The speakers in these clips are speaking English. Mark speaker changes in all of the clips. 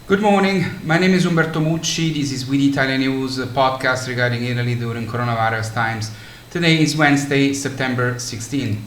Speaker 1: Good morning, my name is Umberto Mucci. This is We the ItaliaNews, a podcast regarding Italy during coronavirus times. Today is Wednesday, September 16.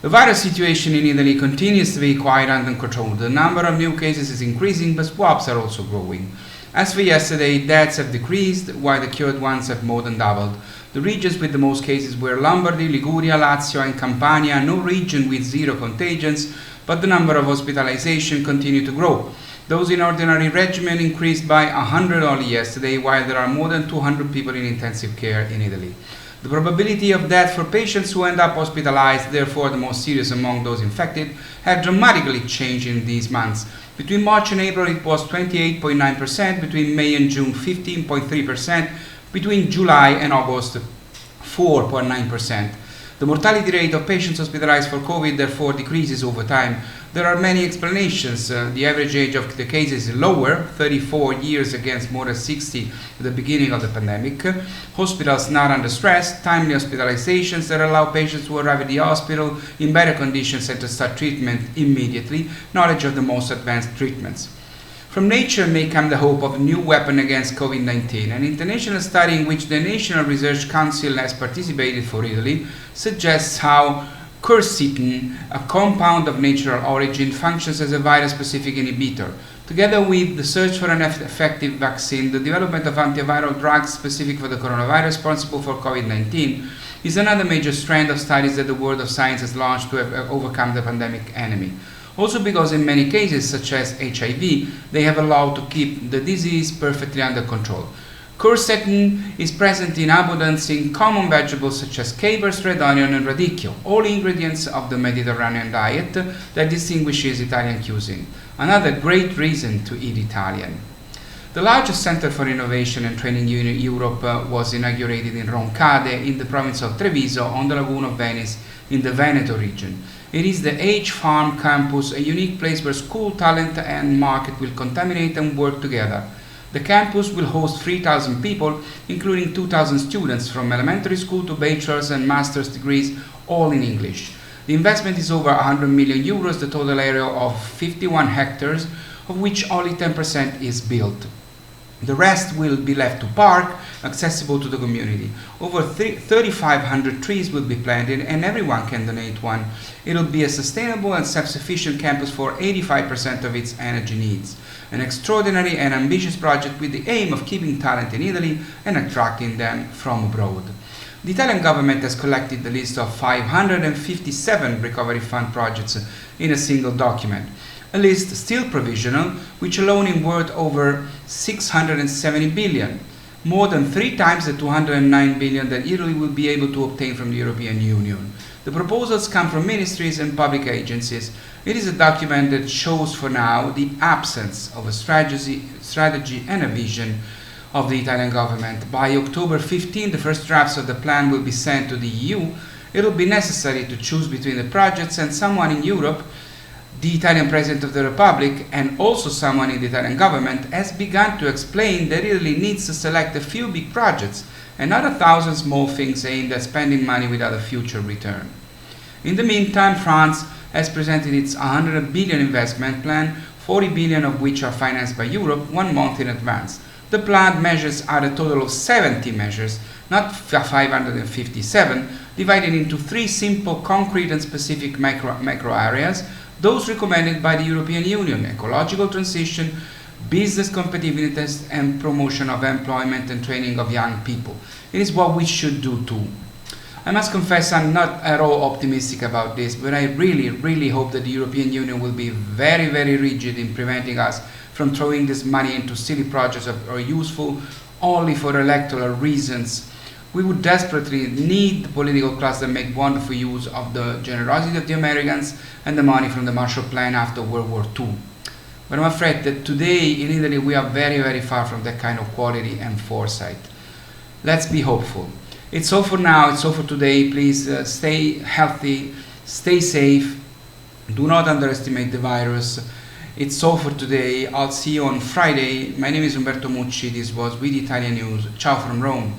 Speaker 1: The virus situation in Italy continues to be quite under control. The number of new cases is increasing, but swabs are also growing. As for yesterday, deaths have decreased, while the cured ones have more than doubled. The regions with the most cases were Lombardy, Liguria, Lazio and Campania, no region with zero contagions, but the number of hospitalizations continue to grow. Those in ordinary regimen increased by 100 only yesterday, while there are more than 200 people in intensive care in Italy. The probability of death for patients who end up hospitalized, therefore the most serious among those infected, have dramatically changed in these months. Between March and April it was 28.9%, between May and June 15.3%, between July and August 4.9%. The mortality rate of patients hospitalized for COVID therefore decreases over time. There are many explanations. The average age of the cases is lower, 34 years against more than 60 at the beginning of the pandemic. Hospitals not under stress, timely hospitalizations that allow patients to arrive at the hospital in better conditions and to start treatment immediately, knowledge of the most advanced treatments. From nature may come the hope of a new weapon against COVID-19. An international study in which the National Research Council has participated for Italy suggests how quercetin, a compound of natural origin, functions as a virus-specific inhibitor. Together with the search for an effective vaccine, the development of antiviral drugs specific for the coronavirus responsible for COVID-19 is another major strand of studies that the world of science has launched to have overcome the pandemic enemy. Also because in many cases, such as HIV, they have allowed to keep the disease perfectly under control. Quercetin is present in abundance in common vegetables such as capers, red onion and radicchio, all ingredients of the Mediterranean diet that distinguishes Italian cuisine. Another great reason to eat Italian. The largest center for innovation and training in Europe was inaugurated in Roncade in the province of Treviso on the Lagoon of Venice in the Veneto region. It is the H-Farm campus, a unique place where school, talent and market will contaminate and work together. The campus will host 3,000 people, including 2,000 students from elementary school to bachelor's and master's degrees, all in English. The investment is over 100 million euros, the total area of 51 hectares, of which only 10% is built. The rest will be left to park, accessible to the community. Over 3,500 trees will be planted and everyone can donate one. It will be a sustainable and self-sufficient campus for 85% of its energy needs. An extraordinary and ambitious project with the aim of keeping talent in Italy and attracting them from abroad. The Italian government has collected the list of 557 Recovery Fund projects in a single document. A list still provisional, which alone is worth over 670 billion, more than 3 times the 209 billion that Italy will be able to obtain from the European Union. The proposals come from ministries and public agencies. It is a document that shows for now the absence of a strategy and a vision of the Italian government. By October 15, the first drafts of the plan will be sent to the EU. It will be necessary to choose between the projects, and someone in Europe, the Italian President of the Republic, and also someone in the Italian government, has begun to explain that Italy needs to select a few big projects and not 1,000 small things aimed at spending money without a future return. In the meantime, France has presented its 100 billion investment plan, 40 billion of which are financed by Europe 1 month in advance. The planned measures are a total of 70 measures, not 557, divided into 3 simple, concrete and specific macro areas, those recommended by the European Union: ecological transition, business competitiveness and promotion of employment and training of young people. It is what we should do too. I must confess I'm not at all optimistic about this, but I really hope that the European Union will be very rigid in preventing us from throwing this money into silly projects that are useful only for electoral reasons. We would desperately need the political class that make wonderful use of the generosity of the Americans and the money from the Marshall Plan after World War II. But I'm afraid that today in Italy we are very far from that kind of quality and foresight. Let's be hopeful. It's all for now, it's all for today. Please stay healthy, stay safe, do not underestimate the virus. It's all for today. I'll see you on Friday. My name is Umberto Mucci. This was We the ItaliaNews. Ciao from Rome.